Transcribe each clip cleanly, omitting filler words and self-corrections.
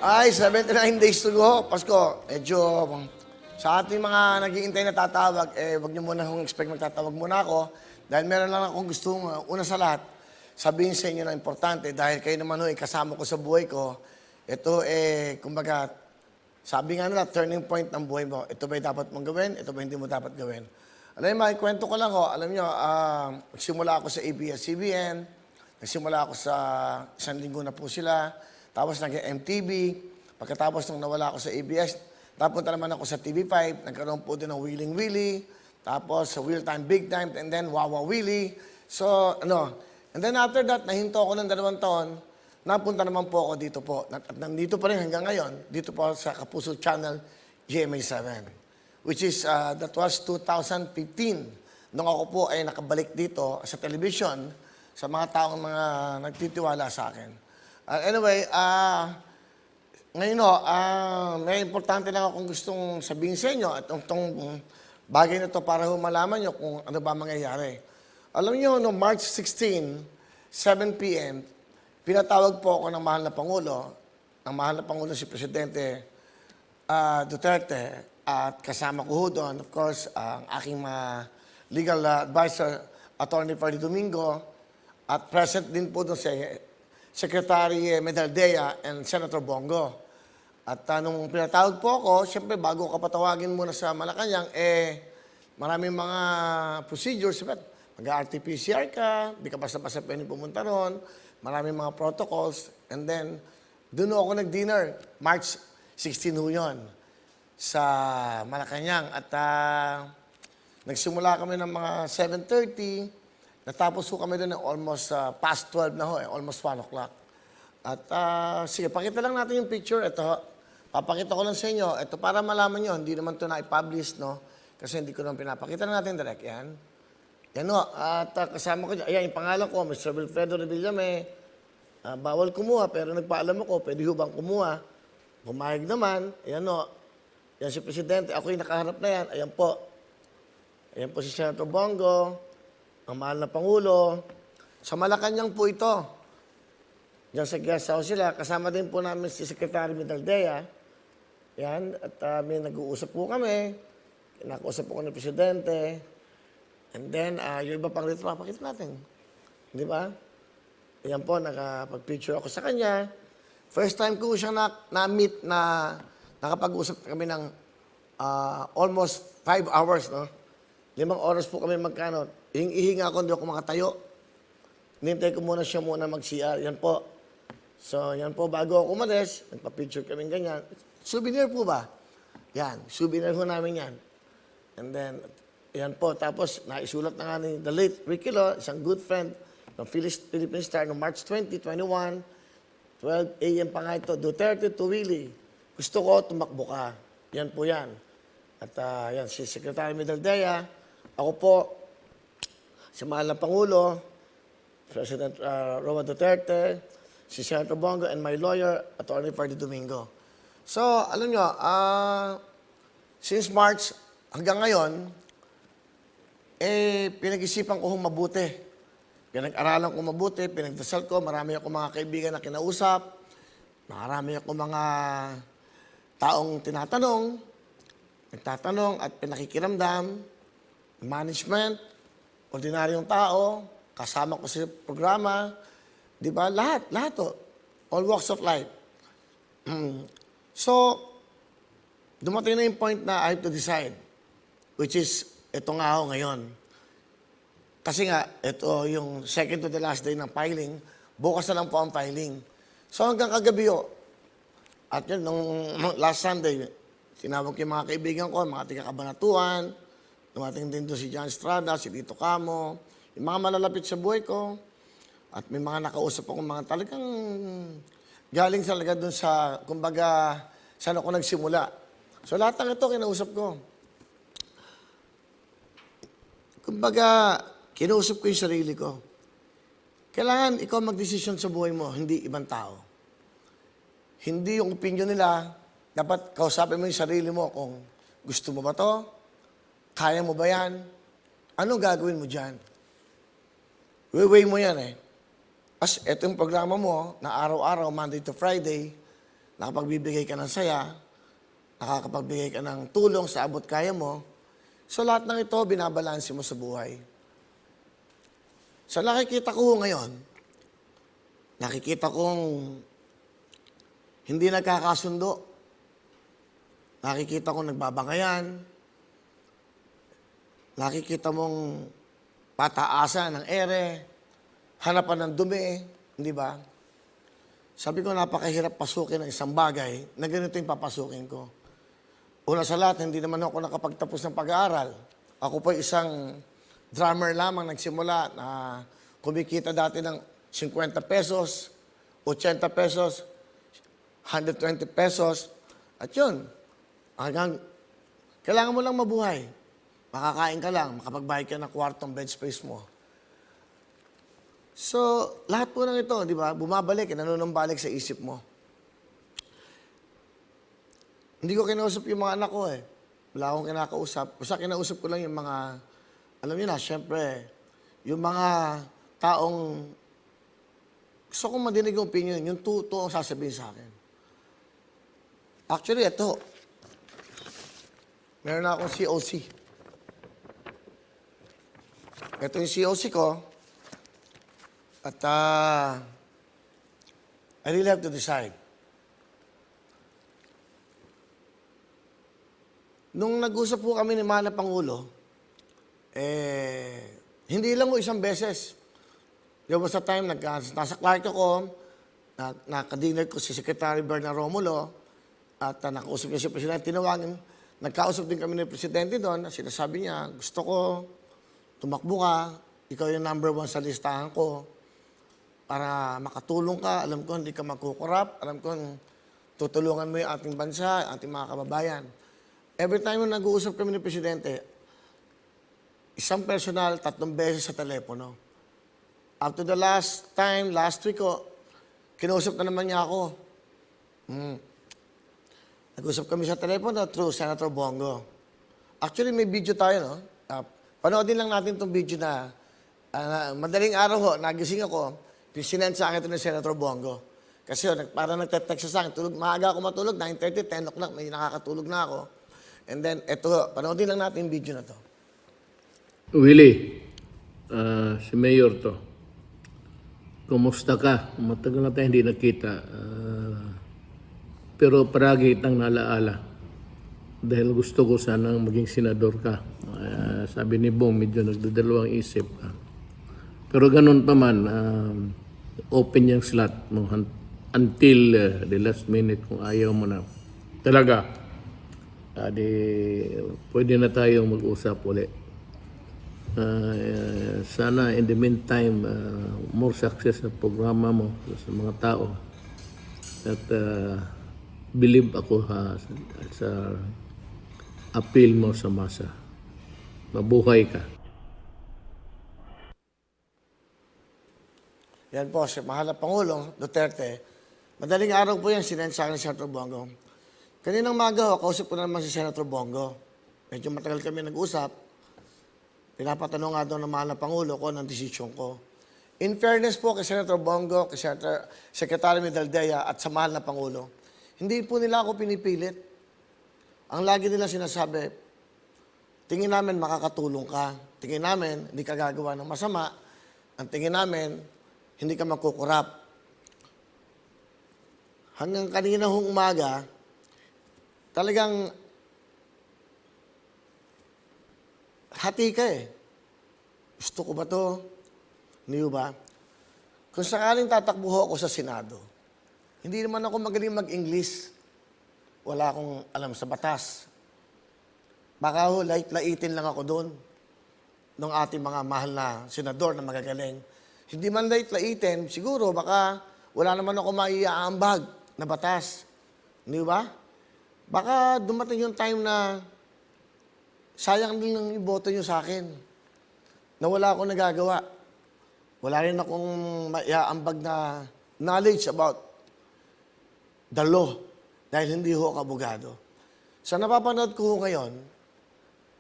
Ay, 79 days to go. Pasko, medyo sa ating mga nag-iintay na tatawag, wag niyo muna kung expect magtatawag muna ako. Dahil meron lang akong gustong, una sa lahat, sabihin sa inyo na importante. Dahil kayo naman kasama ko sa buhay ko. Ito kumbaga, sabi nga nila, turning point ng buhay mo. Ito ba'y dapat mong gawin? Ito ba hindi mo dapat gawin? Alam niyo, makikwento ko lang alam niyo, nagsimula ako sa ABS-CBN, nagsimula ako sa isang linggo na po sila, tapos nag-MTV, pagkatapos nung nawala ako sa ABS, napunta naman ako sa TV5, nagkaroon po din ng Wheeling Willie, tapos sa Wheel Time Big Time, and then Wawa Willie. So, and then after that, nahinto ako ng 2 taon, napunta naman po ako dito po. At nandito pa rin hanggang ngayon, dito po sa Kapuso Channel, GMA7. Which is, that was 2015. Nung ako po ay nakabalik dito sa television, sa mga taong mga nagtitiwala sa akin. Anyway, ngayon may importante lang akong gustong sabihin sa inyo at itong bagay na to para malaman nyo kung ano ba mangyayari. Alam nyo, no March 16, 7 p.m., pinatawag po ako ng mahal na Pangulo. Ang mahal na Pangulo si Presidente Duterte at kasama ko ho doon, of course, ang aking legal advisor, Attorney Freddy Domingo, at present din po doon si Secretary Medaldea and Senator Bongo. At nung pinatawag po ako, siyempre bago ka patawagin muna sa Malacanang, maraming mga procedures. Mag-RT-PCR ka, di ka basta-basta pwede pumunta ron, maraming mga protocols, and then doon ako nag-dinner, March 16 ho yun, sa Malacanang. At nagsimula kami ng mga 7:30, natapos ko kami doon ng almost past 12 na almost 1 o'clock. At sige, pakita lang natin yung picture. Ito, papakita ko lang sa inyo. Ito para malaman nyo, hindi naman ito na-publish, no? Kasi hindi ko naman pinapakita na natin direct. Yan. Yan o. At kasama ko dyan. Ayan, yung pangalan ko, Mr. Wilfredo Revillame. Bawal kumuha, pero nagpaalam ako, pwede ho bang kumuha? Pumayag naman. Ayan o. Yan si Presidente. Ako yung nakaharap na yan. Ayan po. Ayan po si Senator Bongo. Ang mahal na Pangulo. Sa Malacanang po ito. Diyan sa guest house sila. Kasama din po namin si Secretary Medaldea. Yan. At may nag-uusap po kami. Nakausap po ko ng Presidente. And then, yung iba pang rito, papakita natin. Di ba? Yan po, nakapag-picture ako sa kanya. First time ko siya na-meet na nakapag-usap kami ng almost 5 hours, no? 5 oras po kami magkano. Ihinga ako, hindi ako makatayo. Nintay ko muna siya mag-CR. Yan po. So, yan po. Bago ako umalis, nagpa-picture kami ganyan. Souvenir po ba? Yan. Souvenir ho namin yan. And then, yan po. Tapos, naisulat na nga ni the late Ricky Lo, isang good friend ng Philippine Star noong March 20, 21, 12 a.m. pa nga ito. Duterte to Willie. Gusto ko, tumakbo ka. Yan po yan. At yan, si Secretary Medaldea. Ako po, si mahal na Pangulo, President Roa Duterte, si Senator Bongo, and my lawyer, Attorney Freddy Domingo. So, alam nyo, since March hanggang ngayon, pinag-isipan ko mabuti. Pinag-aralan ko mabuti, pinagdasal ko, marami ako mga kaibigan na kinausap, marami ako mga taong nagtatanong at pinakikiramdam, management, ordinaryong tao, kasama ko sa programa, di ba? Lahat to. All walks of life. So, dumating na yung point na I have to decide, which is, ito nga ako ngayon. Kasi nga, ito yung second to the last day ng filing, bukas na lang po ang filing. So, hanggang kagabi at yun, nung last Sunday, tinawag ko yung mga kaibigan ko, mga taga-Kabanatuan, dumating din doon si John Estrada, si Tito Camo, yung mga malalapit sa buhay ko. At may mga nakausap akong mga talagang galing talaga doon sa, kumbaga, saan ako nagsimula. So lahat ng ito, kinausap ko. Kumbaga, kinausap ko yung sarili ko. Kailangan ikaw magdesisyon sa buhay mo, hindi ibang tao. Hindi yung opinion nila, dapat kausapin mo yung sarili mo kung gusto mo ba to? Kaya mo ba yan? Ano gagawin mo dyan? Weigh mo yan As ito yung programa mo na araw-araw, Monday to Friday, nakapagbibigay ka ng saya, nakakapagbigay ka ng tulong sa abot kaya mo. So lahat ng ito, binabalanse mo sa buhay. Sa nakikita ko ngayon, nakikita kong hindi nagkakasundo. Nakikita kong nagbabangayan. Nakikita mong pataasan ng ere, hanapan ng dumi, hindi ba? Sabi ko, napakahirap pasukin ng isang bagay na ganito yung papasukin ko. Una sa lahat, hindi naman ako nakapagtapos ng pag-aaral. Ako po isang drummer lamang nagsimula na kumikita dati ng 50 pesos, 80 pesos, 120 pesos. At yun, hanggang kailangan mo lang mabuhay. Makakain ka lang, makapagbayad ka ng kwartong bed space mo. So, lahat po ng ito, di ba, bumabalik, nanunumbalik sa isip mo. Hindi ko kinausap yung mga anak ko eh. Wala akong kinakausap. Basta kinausap ko lang yung mga, alam niyo na, syempre, yung mga taong gusto kong madinig yung opinion, yung totoo ang sasabihin sa akin. Actually, ito. Meron na akong COC. Ito yung COC ko. At I really have to decide. Nung nag-usap po kami ni Mahal na Pangulo, hindi lang po isang beses. There was a time, nasa Clark ako, nakadinner ko si Secretary Bernard Romulo, at nakausap niya si Presidente, tinawagin, nagkausap din kami ni Presidente doon, sinasabi niya, gusto ko, tumakbo ka, ikaw yung #1 sa listahan ko, para makatulong ka, alam ko hindi ka magkukurap, alam ko tutulungan mo yung ating bansa, ating mga kababayan. Every time na nag-uusap kami ni Presidente, isang personal, 3 beses sa telepono. Up to the last time, last week ko, kinausap na naman niya ako. Nag-usap kami sa telepono through Senator Bongo. Actually, may video tayo, no? Panoodin lang natin itong video na madaling araw ho, nagising ako, sinend sa akin ito ni Senator Bongo. Kasi parang nagte-text sa akin, maaga ako matulog, 9:30, 10 o'clock, may nakakatulog na ako. And then, eto, panoodin lang natin yung video na to. Willie, si Mayor to. Kumusta ka? Matagal na tayo hindi nakita. Pero paragi itang nalaala. Dahil gusto ko sanang maging senador ka. Sabi ni Bong, medyo nagdadalawang isip. Pero ganun pa man, open yung slot mo until the last minute kung ayaw mo na. Talaga. Pwede na tayong mag-usap ulit. Sana in the meantime, more success sa programa mo sa mga tao. At believe ako sa appeal mo sa masa. Mabuhay ka. Yan po, si Mahal na Pangulong Duterte. Madaling araw po yan, sinend sa akin ni Senator Bongo. Kaninang maga, kausap ko na naman si Senator Bongo. Medyo matagal kami nag-usap. Pinapatanong nga daw ng Mahal na Pangulo ko ng desisyon ko. In fairness po kay Senator Bongo, kay Secretary Medaldea at sa Mahal na Pangulo, hindi po nila ako pinipilit. Ang lagi nila sinasabi, tingin namin makakatulong ka. Tingin namin hindi ka gagawa ng masama. Ang tingin namin, hindi ka magkukurap. Hanggang kanina hong umaga, talagang hati ka eh. Gusto ko ba to? Hindi ba? Kung sakaling tatakbo ako sa Senado, hindi naman ako magaling mag-English. Wala akong alam sa batas. Baka ho, laitin lang ako doon ng ating mga mahal na senador na magagaling. Hindi man laitin, siguro baka wala naman ako maiaambag na batas. Hindi ba? Baka dumating yung time na sayang din ang iboto nyo sa akin. Na wala akong nagagawa. Wala rin akong maiaambag na knowledge about the law dahil hindi ho ako abogado. Sa napapanood ko ho ngayon,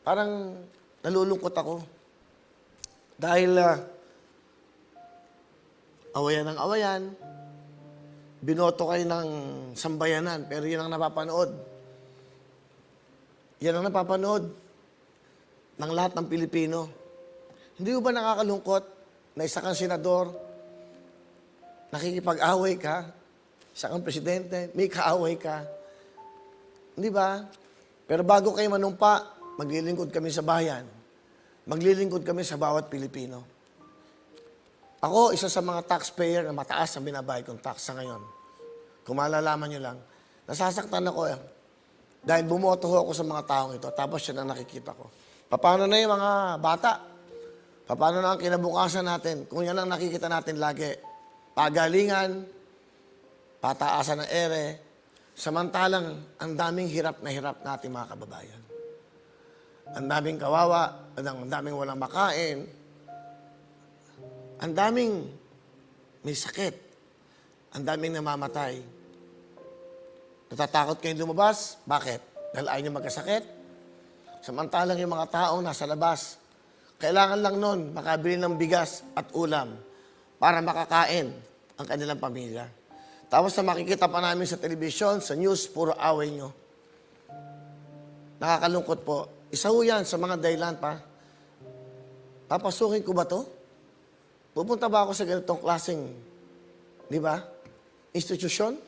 parang nalulungkot ako. Dahil awayan ng awayan, binoto kayo ng sambayanan, pero yan ang napapanood. Yan ang napapanood ng lahat ng Pilipino. Hindi ba nakakalungkot na isa kang senador, nakikipag-away ka, isa kang presidente, may kaaway ka. Hindi ba? Pero bago kayo manumpa, maglilingkod kami sa bayan. Maglilingkod kami sa bawat Pilipino. Ako, isa sa mga taxpayer na mataas ang binabayad kong tax sa ngayon. Kung malalaman nyo lang, nasasaktan ako dahil bumoto ho ako sa mga taong ito, tapos yan ang nakikita ko. Paano na yung mga bata? Paano na ang kinabukasan natin? Kung yan ang nakikita natin lagi, pagalingan, pataasan ng ere, samantalang ang daming hirap na hirap natin mga kababayan. Ang daming kawawa, ang daming walang makain, ang daming may sakit, ang daming namamatay. Natatakot kayong lumabas? Bakit? Dahil ayaw nyo magkasakit? Samantalang yung mga taong nasa labas, kailangan lang nun makabili ng bigas at ulam para makakain ang kanilang pamilya. Tapos na makikita pa namin sa telebisyon, sa news, puro away nyo. Nakakalungkot po. Isa ho yan sa mga dahilan pa. Papasukin ko ba to? Pupunta ba ako sa ganitong klaseng, di ba, institusyon?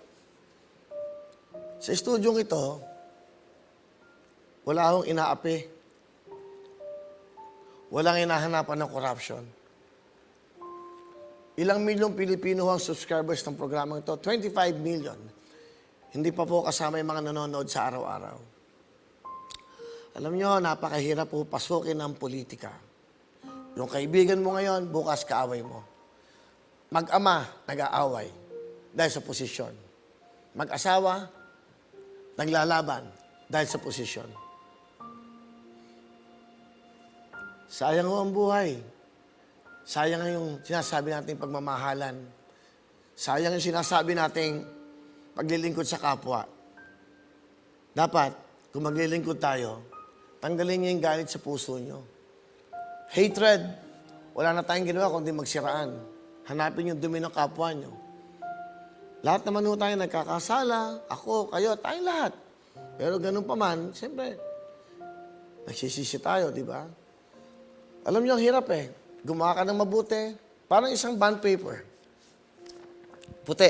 Sa estudyong ito, wala akong inaapi. Walang hinahanapan ng corruption. Ilang milyong Pilipino ang subscribers ng programang ito? 25 million. Hindi pa po kasama yung mga nanonood sa araw-araw. Alam nyo, napakahirap po pasukin ng politika. Yung kaibigan mo ngayon, bukas kaaway mo. Mag-ama, nag-aaway dahil sa posisyon. Mag-asawa, naglalaban dahil sa posisyon. Sayang ho ang buhay. Sayang yung sinasabi nating pagmamahalan. Sayang yung sinasabi nating paglilingkod sa kapwa. Dapat, kung maglilingkod tayo, tanggalin niyo yung galit sa puso niyo. Hatred, wala na tayong ginawa kundi magsiraan. Hanapin yung dumi ng kapwa niyo. Lahat naman ho tayo nagkakasala, ako, kayo, tayong lahat. Pero ganun pa man, siyempre, nagsisisi tayo, di ba? Alam niyo, ang hirap Gumawa ka ng mabuti, parang isang bond paper. Puti.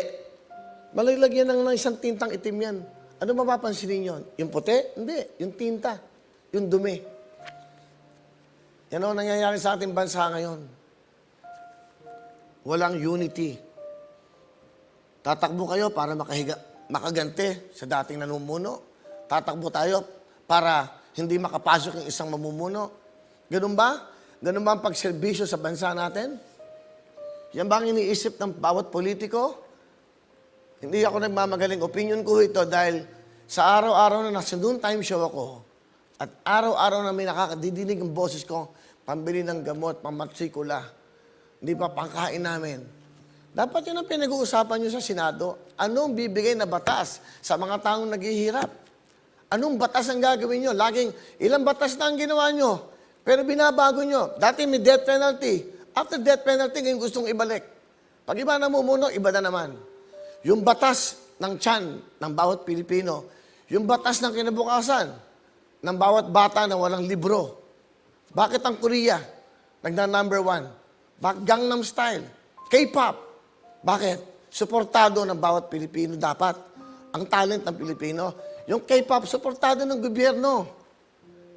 Malalagyan ng isang tintang itim yan. Ano mapapansinin yun? Yung puti? Hindi. Yung tinta. Yung dumi. Yan ang nangyayari sa ating bansa ngayon. Walang unity. Tatakbo kayo para makagante sa dating namumuno. Tatakbo tayo para hindi makapasok yung isang mamumuno. Ganun ba? Ganun ba ang pagserbisyo sa bansa natin? Yan ba ang iniisip ng bawat politiko? Hindi ako nagmamagaling. Opinion ko ito dahil sa araw-araw na nasa noon time show ako at araw-araw na may nakakadidinig ang boses ko, pambili ng gamot, pamatsikula, hindi pa pangkain namin. Dapat yun ang pinag-uusapan nyo sa Senado. Anong bibigay na batas sa mga taong naghihirap? Anong batas ang gagawin nyo? Laging, ilang batas na ang ginawa nyo? Pero binabago nyo. Dati may death penalty. After death penalty, ngayon gustong ibalik. Pag iba namumuno, iba na naman. Yung batas ng tiyan ng bawat Pilipino, yung batas ng kinabukasan ng bawat bata na walang libro. Bakit ang Korea nagna-number 1? Bakit Gangnam Style? K-pop. Bakit? Suportado ng bawat Pilipino dapat. Ang talent ng Pilipino. Yung K-pop, suportado ng gobyerno.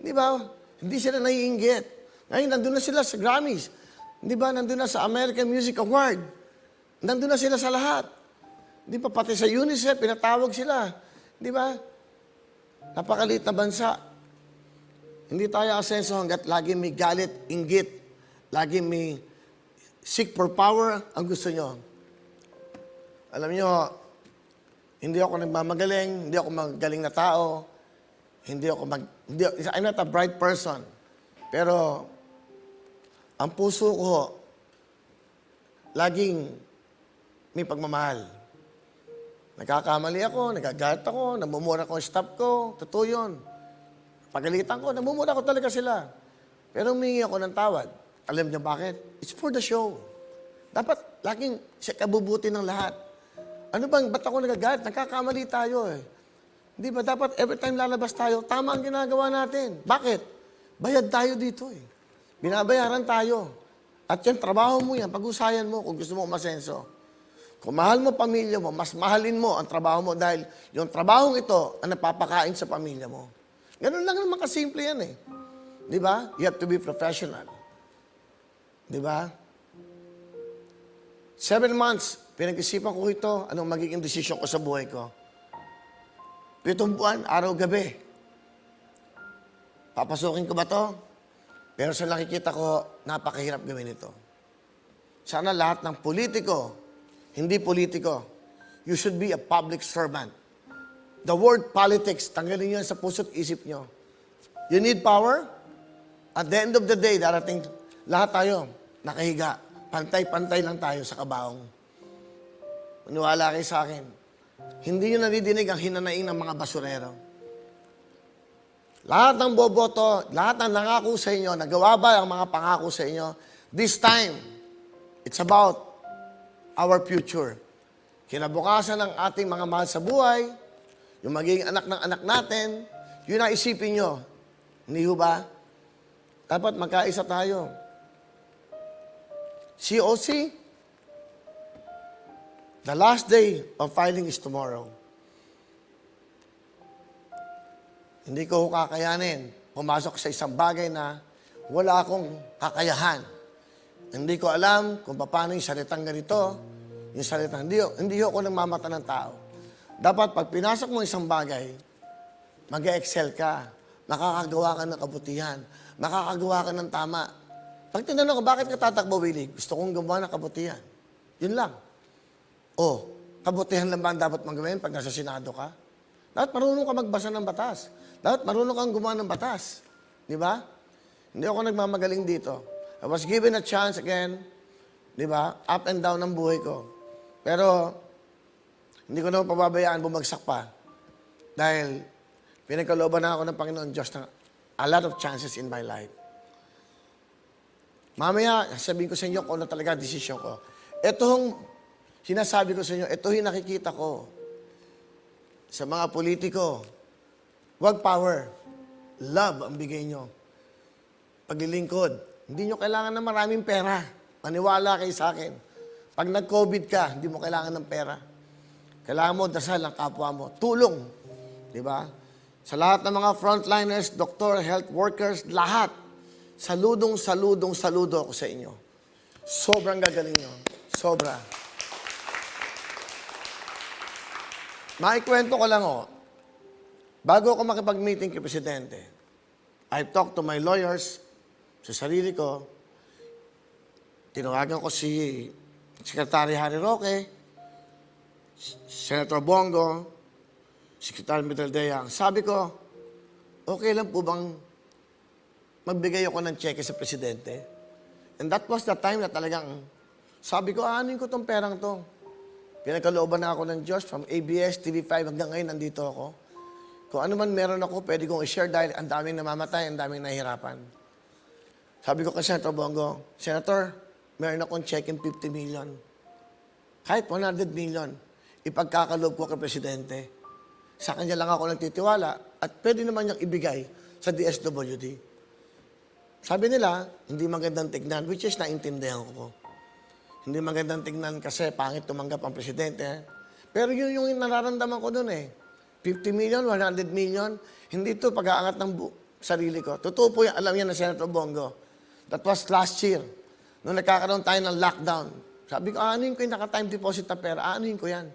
Di ba? Hindi sila naiinggit. Ngayon, nandun na sila sa Grammys. Di ba? Nandun na sa American Music Award. Nandun na sila sa lahat. Di ba? Pati sa UNICEF, pinatawag sila. Di ba? Napakaliit na bansa. Hindi tayo asenso hanggat lagi may galit, inggit, lagi may seek for power ang gusto nyo. Alam nyo, hindi ako nagmamagaling, hindi ako magaling na tao, I'm not a bright person. Pero, ang puso ko, laging may pagmamahal. Nagkakamali ako, nagagalit ako, namumura ko ang staff ko, totoo yun. Pagalitan ko, namumura ko talaga sila. Pero humingi ako ng tawad. Alam niyo bakit? It's for the show. Dapat laging siya kabubuti ng lahat. Ano bang, ba't ako nagagalit? Nagkakamali tayo eh. Hindi ba dapat every time lalabas tayo, tama ang ginagawa natin. Bakit? Bayad tayo dito eh. Binabayaran tayo. At yung trabaho mo yan, pag-usayan mo kung gusto mo umasenso. Kung mahal mo pamilya mo, mas mahalin mo ang trabaho mo dahil yung trabahong ito ang napapakain sa pamilya mo. Ganun lang naman kasimple yan eh. Di ba? You have to be professional. Di ba? 7 months, pinag-isipan ko ito, anong magiging desisyon ko sa buhay ko. 7 buwan, araw-gabi. Papasukin ko ba to? Pero sa nakikita ko, napakahirap gawin ito. Sana lahat ng politiko, hindi politiko, you should be a public servant. The word politics, tanggalin nyo sa puso't isip nyo. You need power? At the end of the day, darating, lahat tayo, nakahiga. Pantay-pantay lang tayo sa kabaong. Maniwala kayo sa akin. Hindi nyo nadidinig ang hinanaing ng mga basurero. Lahat ng boboto, lahat ng nangako sa inyo, nagawa ba ang mga pangako sa inyo? This time, it's about our future. Kinabukasan ng ating mga mahal sa buhay, yung magiging anak ng anak natin, yun ang isipin nyo. Hindi ba? Dapat magkaisa tayo. COC, the last day of filing is tomorrow. Hindi ko kakayanin pumasok sa isang bagay na wala akong kakayahan. Hindi ko alam kung paano yung salitang ganito, yung salitang hindi ako nagmamata ng tao. Dapat pag pinasok mo isang bagay, mag-excel ka, makakagawa ka ng kabutihan, makakagawa ka ng tama. Pag tinanong ko, bakit ka tatakbo, Willie? Gusto kong gumawa ng kabutihan. Yun lang. O, kabutihan lang ba ang dapat magawin pag nasa Senado ka? Dapat marunong ka magbasa ng batas. Dapat marunong kang gumawa ng batas. Di ba? Hindi ako nagmamagaling dito. I was given a chance again, di ba? Up and down ang buhay ko. Pero, hindi ko naman pababayaan bumagsak pa. Dahil, pinagkalooban na ako ng Panginoon Diyos ng a lot of chances in my life. Mamaya, sabihin ko sa inyo kung ano talaga desisyon ko. Itong sinasabi ko sa inyo, ito yung nakikita ko sa mga politiko. Huwag power. Love ang bigay nyo. Paglilingkod. Hindi nyo kailangan ng maraming pera. Maniwala kayo sa akin. Pag nag-COVID ka, hindi mo kailangan ng pera. Kailangan mo dasal ang kapwa mo. Tulong. Di ba? Sa lahat ng mga frontliners, doktor, health workers, lahat. Saludo ako sa inyo. Sobrang gagaling nyo. Sobra. Maikwento ko lang bago ako makipag-meeting kay Presidente, I've talked to my lawyers, sa sarili ko, tinawagan ko si Secretary Harry Roque, Senator Bongo, Secretary Medaldea. Sabi ko, okay lang po bang magbigay ako ng cheque sa Presidente? And that was the time na talagang, sabi ko, aanin ko tong perang to. Pinagkalooban na ako ng Diyos from ABS, TV5, hanggang ngayon nandito ako. Kung ano man meron ako, pwede kong i-share dahil ang daming namamatay, ang daming nahihirapan. Sabi ko kay Senator Bongo, Senator, meron akong check in 50 million. Kahit 100 million, ipagkakaloob ko kay Presidente. Sa kanya lang ako nagtitiwala at pwede naman niyang ibigay sa DSWD. Sabi nila, hindi magandang tignan, which is naintindihan ko. Hindi magandang tignan kasi pangit tumanggap ang Presidente. Pero yun yung nararamdaman ko dun 50 million, 100 million, hindi ito pag-aangat ng sarili ko. Totoo po yan, alam yan ng Senator Bongo. That was last year. Nung nagkakaroon tayo ng lockdown. Sabi ko, aanuhin ko yung naka-time deposit na pera, aanuhin ko yan.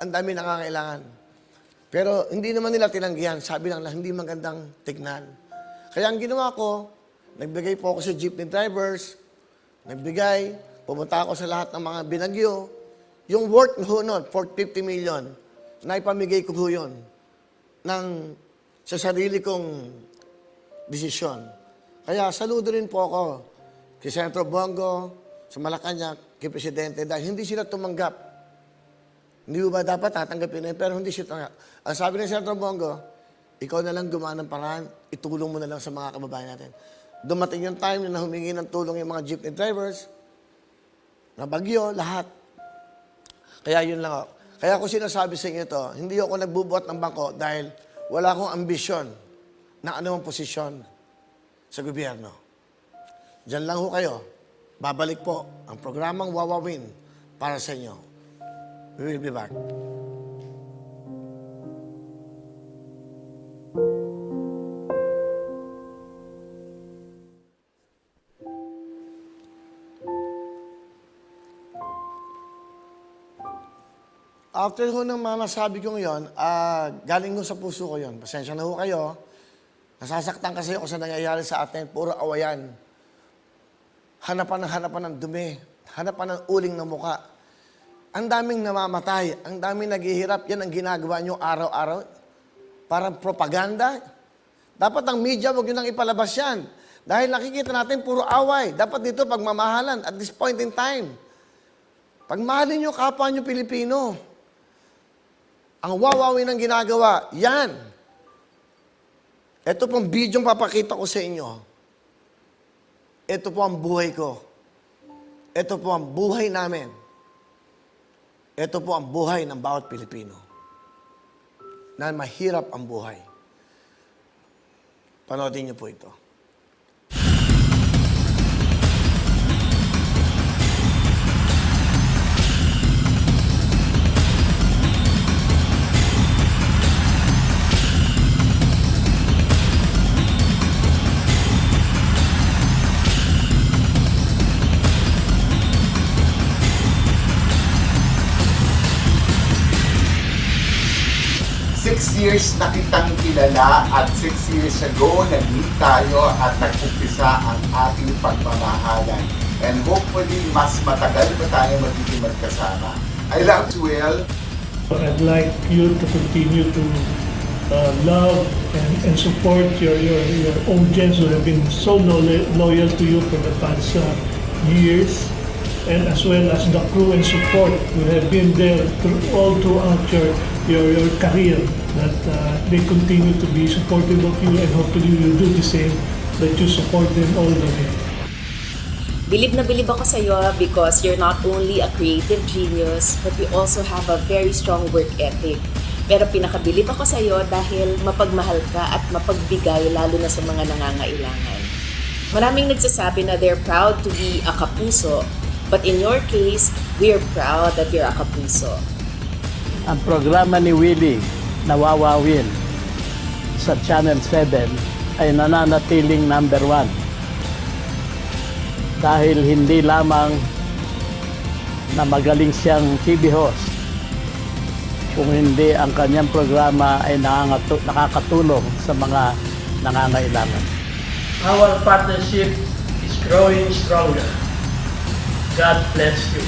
Ang dami nangangailangan. Pero hindi naman nila tinanggihan. Sabi lang hindi magandang tignan. Kaya ang ginawa ko, nagbigay po ako sa jeepney drivers, pumunta ako sa lahat ng mga binagyo. Yung worth ho nun, 50 million, na ipamigay ko ho yun sa sarili kong desisyon. Kaya saludo rin po ako kay Senator Bongo, sa Malacanang, kay Presidente, dahil hindi sila tumanggap. Hindi ba dapat tatanggapin na pero hindi sila tumanggap. Ang sabi ng Senator Bongo, ikaw na lang gumawa ng paraan, itulong mo na lang sa mga kababayan natin. Dumating yung time na humingi ng tulong yung mga jeepney drivers, na bagyo, lahat. Kaya yun lang ako. Kaya ako sinasabi sa inyo ito, hindi ako nagbubuhat ng bangko dahil wala akong ambisyon na anumang posisyon sa gobyerno. Diyan lang ho kayo. Babalik po ang programang Wawawin para sa inyo. We will be back. After ho ng mga nasabi ko ngayon, galing ho sa puso ko yon. Pasensya na ho kayo. Nasasaktan kasi ako sa nangyayari sa atin. Puro awayan. Hanapan ng dumi. Hanapan ng uling na muka. Ang daming namamatay. Ang daming naghihirap. Yan ang ginagawa nyo araw-araw. Parang propaganda. Dapat ang media, huwag nyo nang ipalabas yan. Dahil nakikita natin puro away. Dapat dito pagmamahalan at this point in time. Pagmahalin nyo kapwa nyo Pilipino. Ang wawawin ng ginagawa, yan. Ito pong video papakita ko sa inyo. Ito po ang buhay ko. Ito po ang buhay namin. Ito po ang buhay ng bawat Pilipino. Na mahirap ang buhay. Panoodin niyo po ito. 6 years na kitang kilala at 6 years ago nag-meet tayo at nag-umpisa ang ating pagmamahalan. And hopefully, mas matagal pa tayo magiging magkasama. I love you well. I'd like you to continue to love and support your audience who have been so loyal to you for the past years, and as well as the crew and support who have been there all throughout your career, that they continue to be supportive of you, and hopefully you do the same, that you support them all the way. Bilib na bilib ako sa iyo because you're not only a creative genius, but you also have a very strong work ethic. Pero pinakabilib ako sa iyo dahil mapagmahal ka at mapagbigay lalo na sa mga nangangailangan. Maraming nagsasabi na they're proud to be a kapuso, but in your case, we're proud that you're a kapuso. Ang programa ni Willie na Wawawin sa Channel 7 ay nananatiling number 1. Dahil hindi lamang na magaling siyang TV host, kung hindi ang kanyang programa ay nakakatulong sa mga nangangailangan. Our partnership is growing stronger. God bless you.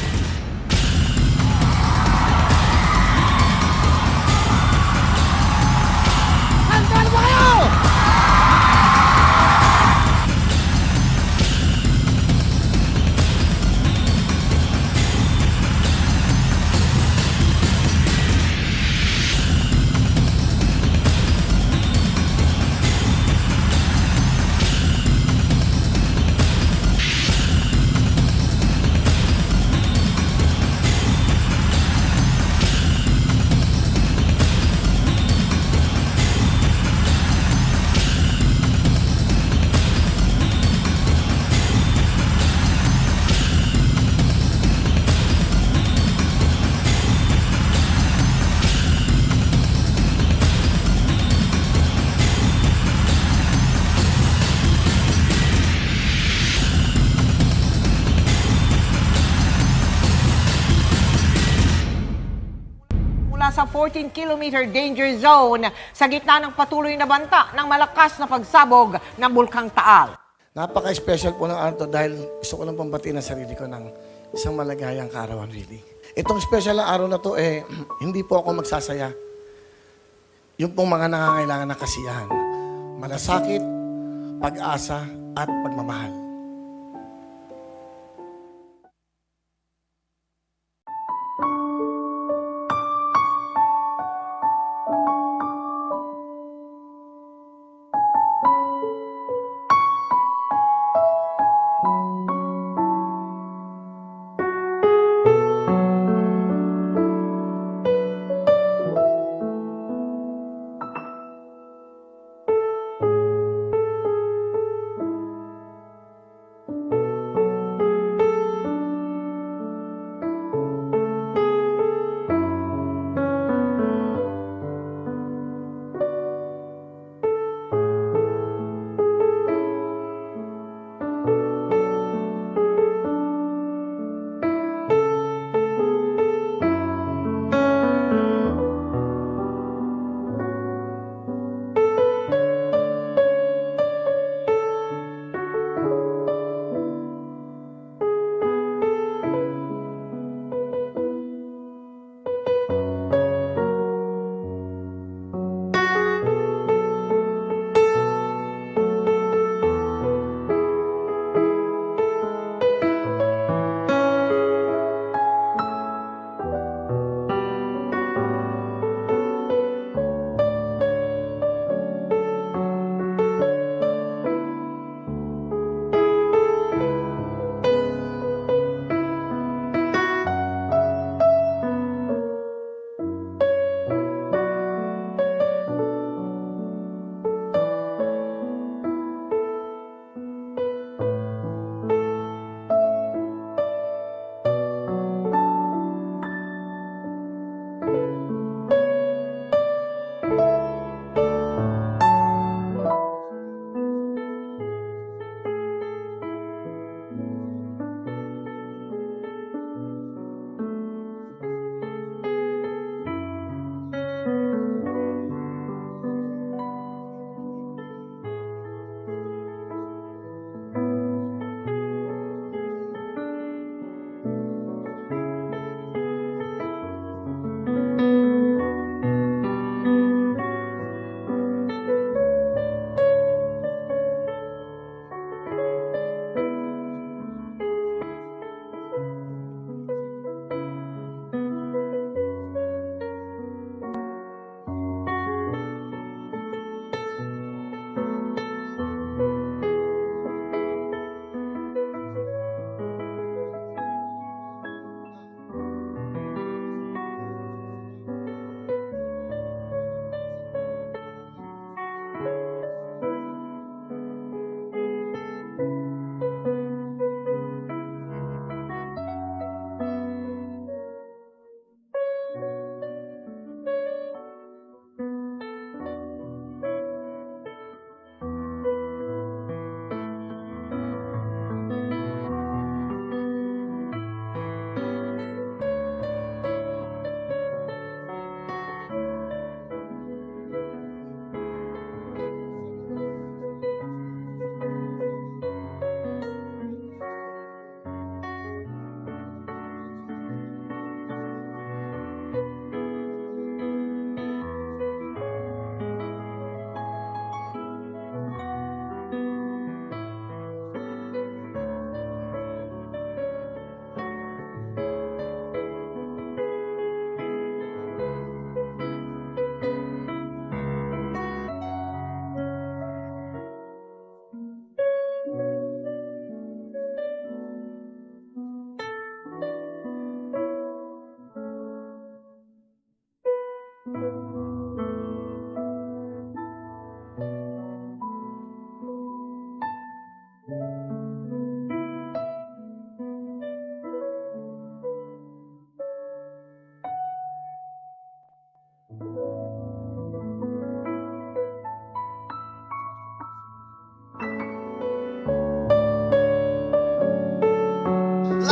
Sa 14-kilometer danger zone sa gitna ng patuloy na banta ng malakas na pagsabog ng Bulkang Taal. Napaka-special po ng araw to dahil gusto ko lang pambatiin ang sarili ko ng isang malagayang kaarawan, really. Itong special na araw na to, hindi po ako magsasaya. Yung pong mga nangangailangan ng kasiyahan. Malasakit, pag-asa, at pagmamahal.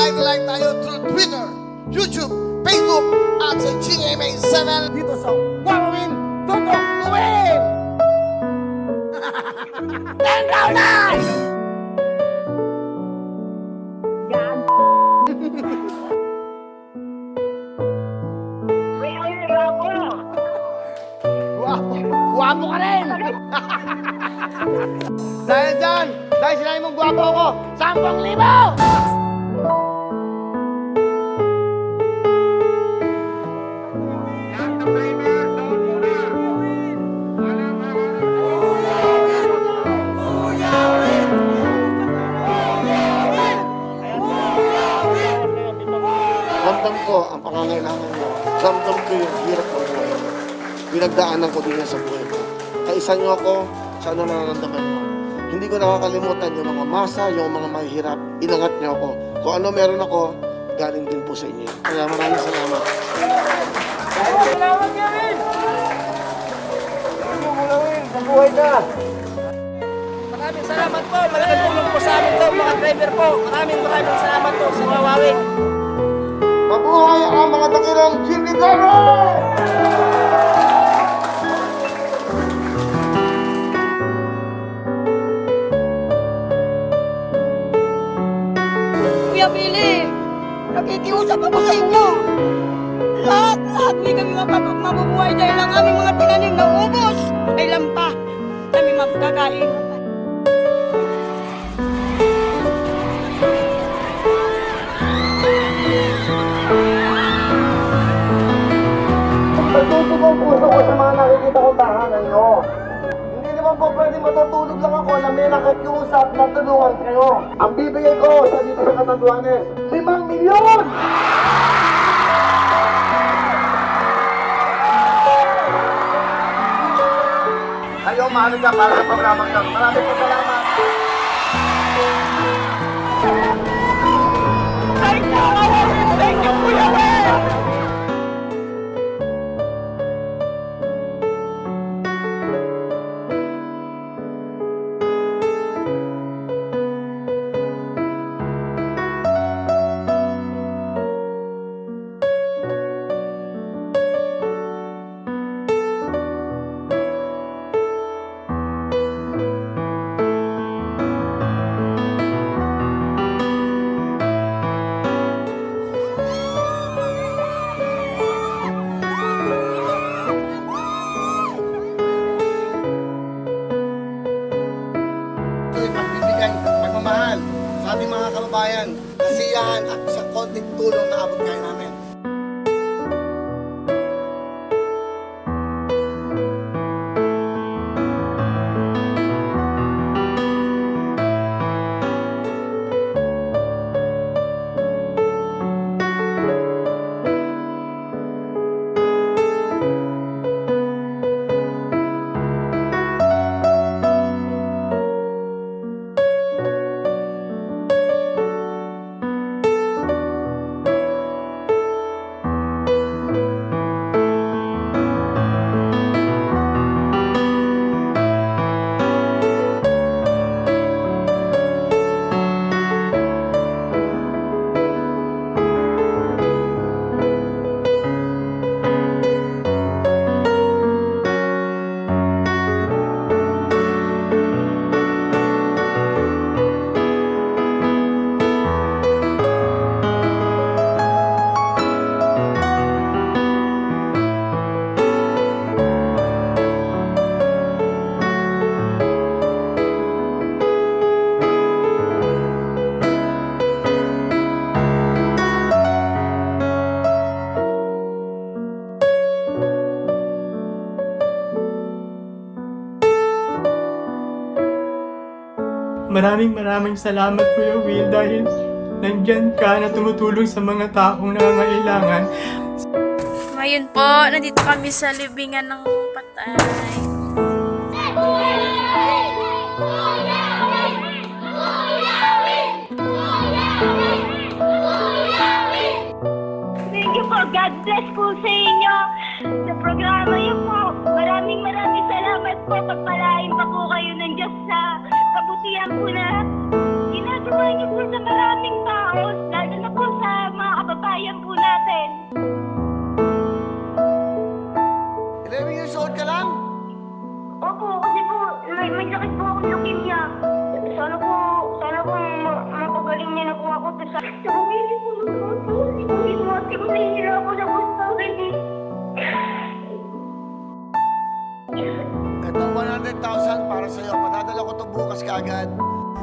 live na live tayo through Twitter, YouTube, Facebook, at sa GMA7 dito sa Wawawin Tutok Tuwin! 10,000! Guwapo ka rin! Dahil dyan, dahil sinabi mong guwapo ako, 10,000! Ramdam ko ang pangangailangan mo. Ramdam ko yung hirap ng buhay mo. Pinagdaanan ko din yan sa buhay ko. Kaisan niyo ako sa ano nararamdaman mo. Hindi ko nakakalimutan yung mga masa, yung mga mahihirap. Inangat niyo ako. Kung ano meron ako, galing din po sa inyo. Kaya maraming salamat. Salamat niya rin! Sa buhay ka! Maraming salamat po. Malaking tulong po sa amin to, mga driver po. Maraming salamat po sa Wawawin. Mabuhay ang mga dakilang jeepney driver! Kuya Billy, nakikiusap ako sa inyo. Lahat may kami mabubuhay dahil ang aming mga tinanim na ubos. Kailan pa kami magkakain. Nagtutog ang puso ko sa mga nakikita kong tahanan nyo. Hindi naman po pwede matutulog lang ako na may nakikiusap na tulungan kayo. Ang bibigay ko sa dito sa Catanduanes, 5 milyon! Kayo, mahalaga para sa programang yun. Maraming salamat. Thank you, Kuya Will! Pagbibigay, pagmamahal sa ating mga kababayan, kasiyahan at sa konting tulong na abot kayo namin. Maraming salamat Kuya Will dahil nandyan ka na tumutulong sa mga taong nangangailangan. Ngayon po, nandito kami sa libingan ng patay. Thank you po. God bless po sa inyo. Sa programa niyo po. Maraming salamat po. Pagpalain pa po kayo ng Diyos sa kabutihan po na ginagawa niyo po sa maraming tao. Lalo na po sa akin. Hindi ko naman hindi ko ate ko nahihirapan ako sa akin eh. Ito, 100,000 para sa'yo. Padadala ko ito bukas kaagad.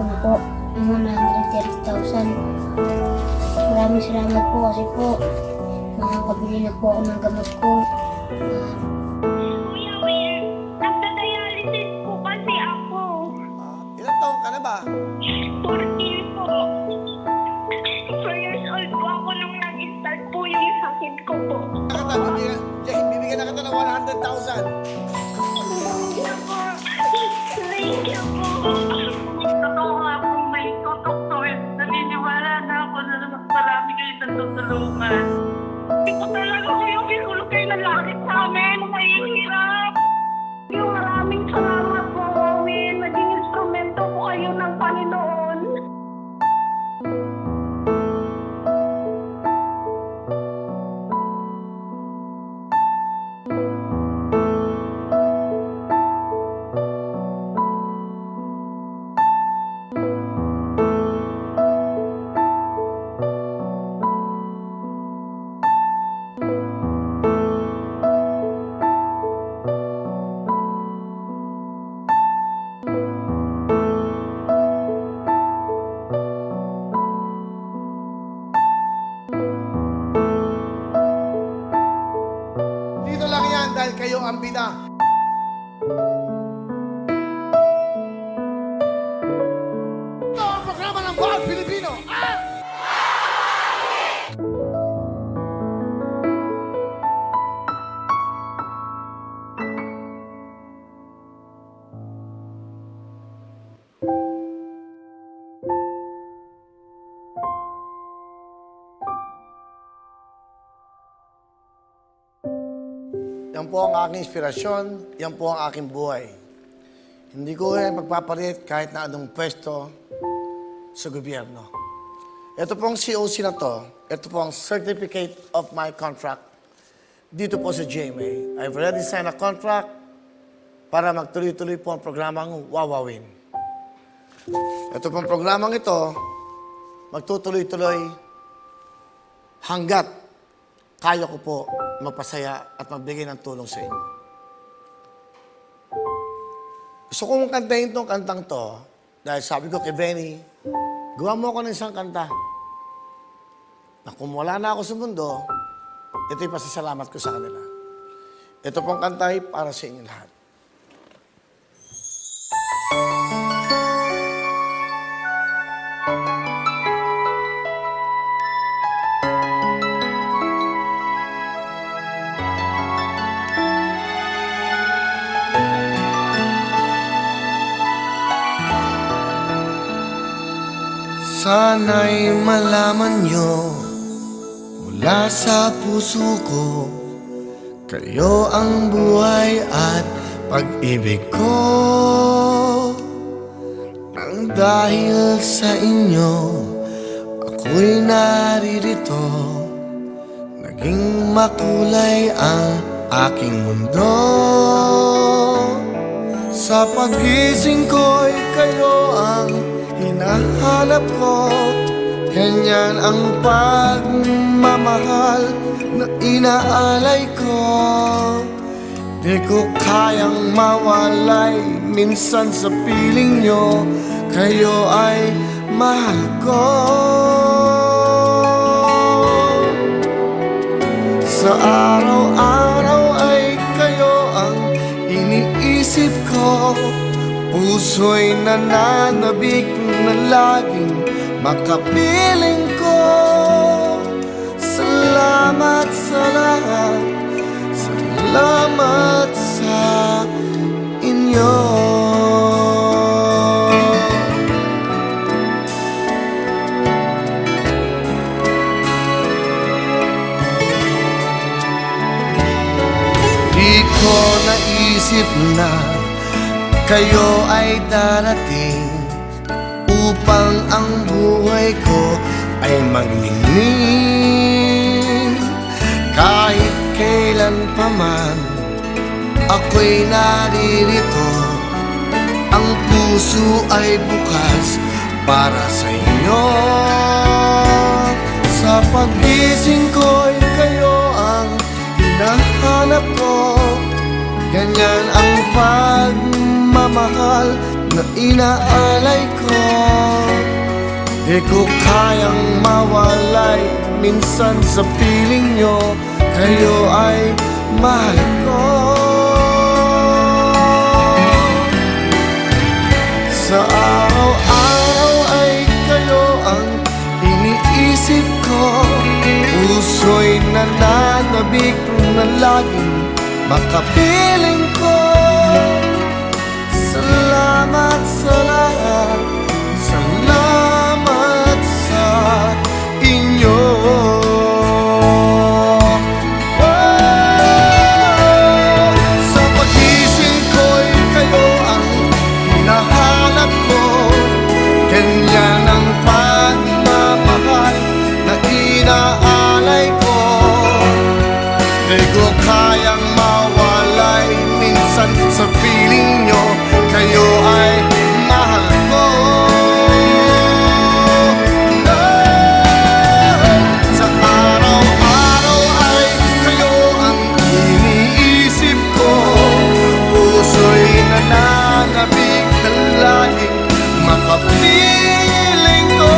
Ano po, yung 130,000. Maraming salamat po kasi po makakabili na po ako ng gamot ko. Kuya Will, nagdadialysis po kasi ako. Ilan taon ka na ba? 14 po. 4 years old po ako nung nag-start po yung sakit ko po. Bibigyan na kita ng 100,000. Thank you po. Totoo nga po, may tutok to eh. Naniniwala na ako na marami kayo natutulungan. Hindi ko talaga kuya Will, kayo lalaki sa amin, mahihirap. Yung maraming salamat po, Will. Naging instrumento po kayo ng Panginoon. Dito lang yan dahil kayo ang bida. Ito ang programa ng Bawat Pilipino. Yan po ang aking inspirasyon, yan po ang aking buhay. Hindi ko yan magpapalit kahit na anong pwesto sa gobyerno. Ito pong COC na to, ito po ang Certificate of My Contract dito po sa GMA. I've already signed a contract para magtuloy-tuloy po ang programang Wawawin. Ito pong programang ito, magtutuloy-tuloy hanggat kaya ko po mapasaya at magbigay ng tulong sa inyo. Gusto kong kantahin itong kantang to dahil sabi ko kay Benny, gawa mo ako ng isang kanta na kung wala na ako sa mundo, ito'y pasasalamat ko sa kanila. Ito pong kanta ay para sa inyo lahat. Sana'y malaman nyo mula sa puso ko, kayo ang buhay at pag-ibig ko. Nang dahil sa inyo, ako'y naririto, naging makulay ang aking mundo. Sa pagising ko'y kayo ang hinahanap ko, ganyan ang pagmamahal na inaalay ko. Di ko kayang mawalay minsan sa piling nyo, kayo ay mahal ko. Sa araw-araw ay kayo ang iniisip ko, puso'y nananabik na laging makapiling ko. Salamat sa lahat, salamat sa inyo. Di ko naisip na kayo ay darating upang ang buhay ko ay magningning. Kahit kailan pa man ako'y naririto, ang puso ay bukas para sa inyo. Sa pagising ko'y kayo ang hinahanap ko. Ganyan ang pagmamahal na inaalay ko. Di ko kayang mawalay minsan sa piling nyo. Kayo ay mahal ko. Sa araw-araw ay kayo ang iniisip ko. Puso'y nananabik na laging makapiling ko. Salamat sa lahat, salamat sa inyo. Sa pagising ko'y kayo ang hinahanap ko. Ganyan ang pagmamahal na inaalay ko. Di ko kayang mawalay minsan sa piling nyo. Kayo ay mahal ko. Sa araw-araw ay kayo ang iniisip ko. Puso'y nananabik na laging makapiling ko.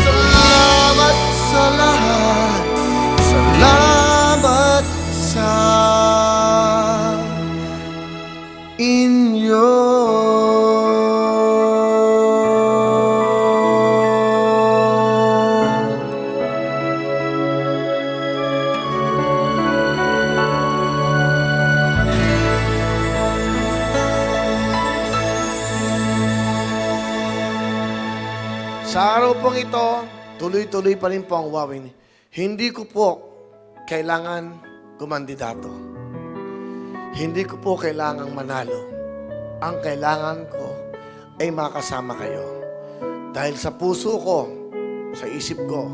Salamat sa lahat, salamat sa inyo. Sa araw pong ito, tuloy-tuloy pa rin po ang wawin. Hindi ko po kailangan kumandidato. Hindi ko po kailangang manalo. Ang kailangan ko ay makasama kayo. Dahil sa puso ko, sa isip ko,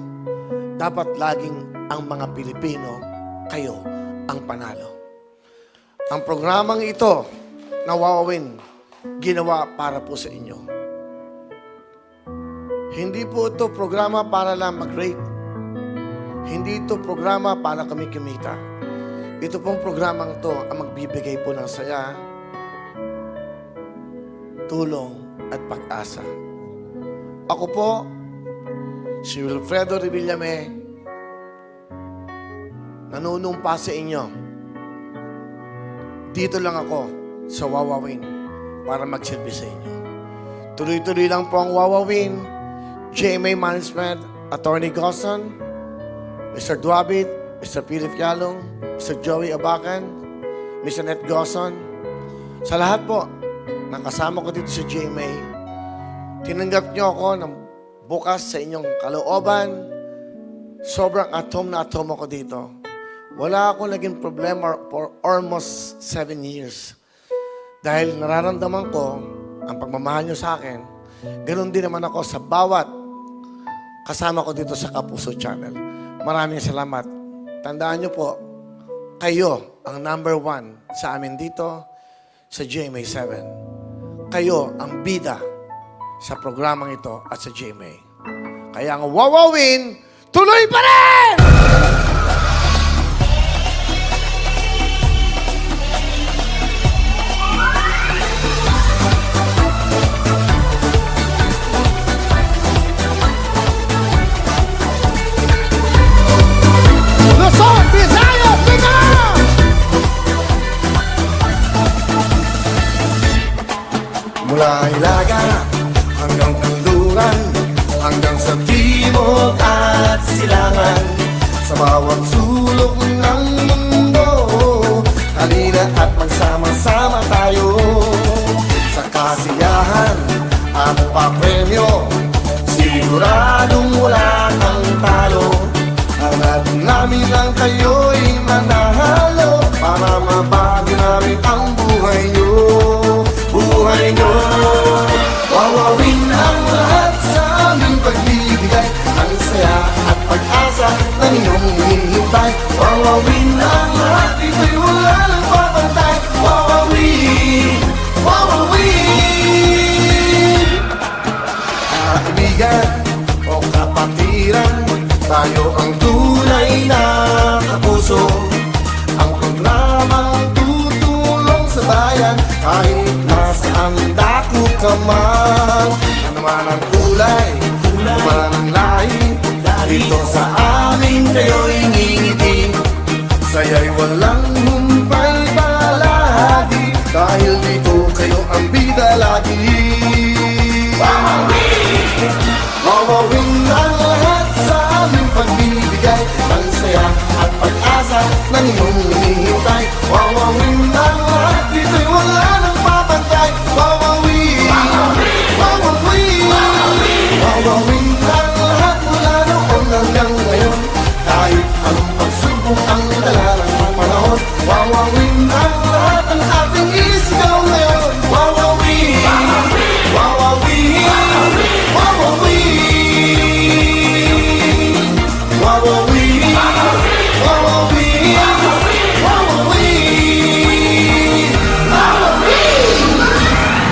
dapat laging ang mga Pilipino, kayo ang panalo. Ang programang ito na Wawawin, ginawa para po sa inyo. Hindi po ito programa para lang mag-rate. Hindi ito programa para kami kumita. Ito pong programang to ang magbibigay po ng saya, tulong at pag-asa. Ako po, si Wilfredo Revillame, nanunumpa sa inyo. Dito lang ako sa Wawawin para magsilbi sa inyo. Tuloy-tuloy lang po ang Wawawin. GMA Management, Attorney Gosson, Mr. Duabit, Mr. Philip Yalong, Mr. Joey Abacan, Mr. Annette Gosson. Sa lahat po, ng kasama ko dito sa GMA, tinanggap niyo ako ng bukas sa inyong kalooban. Sobrang atom na atom ako dito. Wala akong naging problema for almost 7 years. Dahil nararamdaman ko ang pagmamahal niyo sa akin, ganoon din naman ako sa bawat kasama ko dito sa Kapuso Channel. Maraming salamat. Tandaan niyo po, kayo ang number 1 sa amin dito sa GMA 7. Kayo ang bida sa programang ito at sa GMA. Kaya ang Wawawin, tuloy pa rin! Luzon, Visayas, Mindanao! Mula Ilaga hanggang Kanluran, hanggang sa timog at silangan, sa bawat sulok ng mundo, halina at magsama-sama tayo. Sa kasiyahan at papremyo, siguradong wala kang talo. Hangat namin lang kayo'y manahalo, para mabago namin ang buhay nyo. Buhay nyo. Wawawin ang lahat sa aming pagbibigay, ang saya at pag-asa ng iyong hinihintay. Wawawin ang lahat, ito'y wala lang papantay. Wawawin, wawawin. Kaibigan o kapatiran, Tayo ang tunay na kapuso, ang programang tutulong sa bayan. Kahit nasaan dako ka man, ano man ang kulay, ano man ang lahi, dito sa amin kayo'y ngingiti. Saya'y walang humpay palagi, dahil dito kayo ang bida lagi. Wawawin ang lahat sa aming pagbibigay ng saya at pag-asa ng iyong hinihintay. Wawawin ang lahat, dito'y wala nang papantay. Wawawin, wawawin, wawawin ang lahat mula noon hanggang ngayon. Kahit anong pagsubok ang dala ng panahon, wawawin ang lahat ang ating isigaw ngayon. Wawawin, wawawin, wawawin, wawawin, wawawin, wawawin.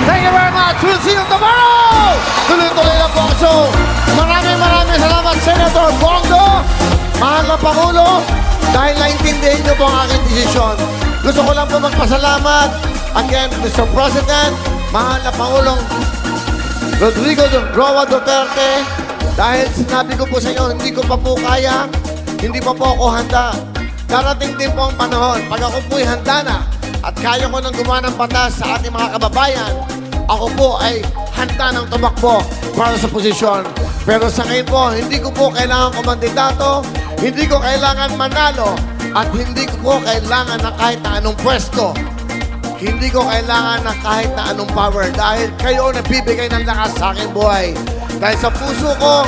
Thank you very much. We'll see you tomorrow. Tuloy-tuloy na po ang show. Maraming salamat, Senator Bongo, mahal na Pangulo, dahil naintindihan niyo po ang aking desisyon. Gusto ko lang po magpasalamat again, Mr. President, mahal na Pangulong Rodrigo Roa Duterte, dahil sinabi ko po sa inyo, hindi ko pa po kaya, hindi pa po ako handa. Darating din po ang panahon, pag ako po'y handa na at kaya ko nang gumawa ng batas sa ating mga kababayan, ako po ay handa ng tumakbo para sa posisyon. Pero sa ngayon po, hindi ko po kailangan kumandidato, hindi ko kailangan manalo, at hindi ko po kailangan ng kahit na anong pwesto. Hindi ko kailangan ng kahit na anong power dahil kayo nagbibigay ng lakas sa aking buhay. Dahil sa puso ko,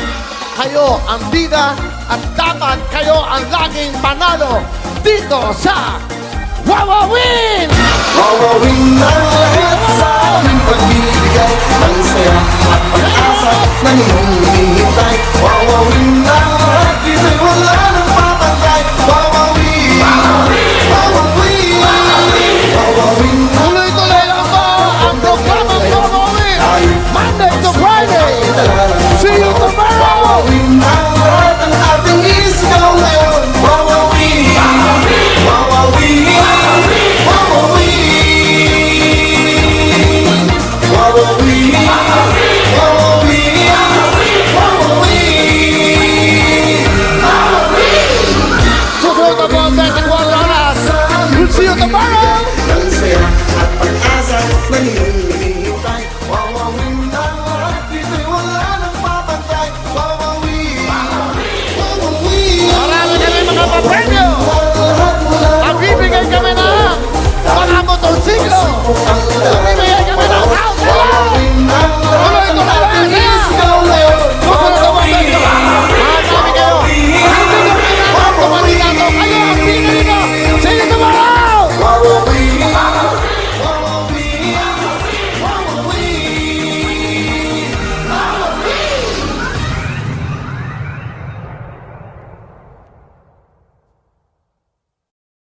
kayo ang bida at dapat kayo ang laging panalo dito sa Wawawin! Wawawin ang lahat sa aming pagbibigay ng saya at pag-asa ng iyong hinihintay. Wawawin ang lahat, dito'y wala